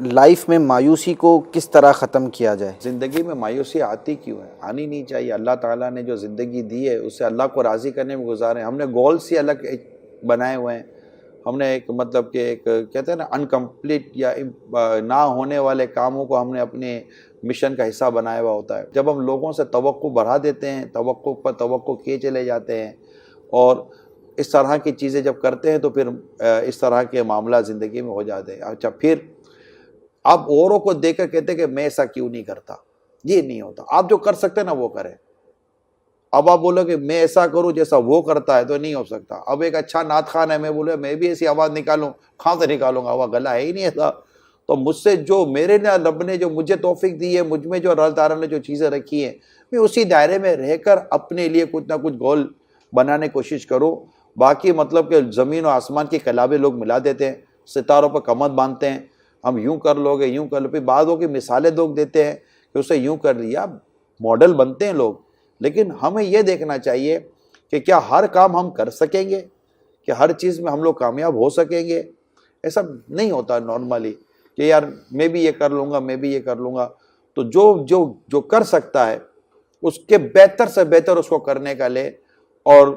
Life میں مایوسی کو کس طرح ختم کیا جائے؟ زندگی میں مایوسی آتی کیوں ہے؟ آنی نہیں چاہیے۔ اللہ تعالیٰ نے جو زندگی دی ہے اسے اللہ کو راضی کرنے میں گزارے۔ ہم نے گولز ہی الگ بنائے ہوئے ہیں۔ ہم نے ایک مطلب کہ ایک کہتے ہیں نا انکمپلیٹ یا نہ ہونے والے کاموں کو ہم نے اپنے مشن کا حصہ بنایا ہوا ہوتا ہے۔ جب ہم لوگوں سے توقع بڑھا دیتے ہیں، توقع پر توقع کیے چلے جاتے ہیں اور اس طرح کی چیزیں جب کرتے ہیں تو پھر اس طرح کے معاملات زندگی میں ہو جاتے ہیں۔ اچھا، پھر آپ اوروں کو دیکھ کر کہتے ہیں کہ میں ایسا کیوں نہیں کرتا۔ یہ نہیں ہوتا۔ آپ جو کر سکتے ہیں نا وہ کریں۔ اب آپ بولو کہ میں ایسا کروں جیسا وہ کرتا ہے تو نہیں ہو سکتا۔ اب ایک اچھا نعت خوان ہے، میں بولوں میں بھی ایسی آواز نکالوں، کہاں سے نکالوں گا؟ وہ گلا ہے ہی نہیں ایسا۔ تو مجھ سے جو میرے رب نے جو مجھے توفیق دی ہے، مجھ میں جو اللہ تعالیٰ نے جو چیزیں رکھی ہیں، میں اسی دائرے میں رہ کر اپنے لیے کچھ نہ کچھ گول بنانے کی کوشش کروں۔ باقی مطلب کہ زمین و آسمان کی کلابیں لوگ ملا دیتے ہیں، ستاروں پر کمر باندھتے ہیں، ہم یوں کر لو گے، یوں کر لو۔ پھر بعضوں کی مثالیں لوگ دیتے ہیں کہ اسے یوں کر لیا، ماڈل بنتے ہیں لوگ۔ لیکن ہمیں یہ دیکھنا چاہیے کہ کیا ہر کام ہم کر سکیں گے، کہ ہر چیز میں ہم لوگ کامیاب ہو سکیں گے؟ ایسا نہیں ہوتا نارملی کہ یار میں بھی یہ کر لوں گا، میں بھی یہ کر لوں گا۔ تو جو کر سکتا ہے اس کے بہتر سے بہتر اس کو کرنے کا لے، اور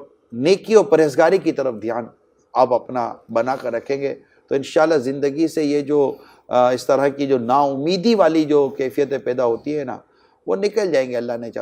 نیکی اور پرہیزگاری کی طرف دھیان آپ اپنا بنا کر رکھیں گے تو انشاءاللہ زندگی سے یہ جو اس طرح کی جو نا امیدی والی جو کیفیتیں پیدا ہوتی ہے نا، وہ نکل جائیں گے، اللہ نے چاہا۔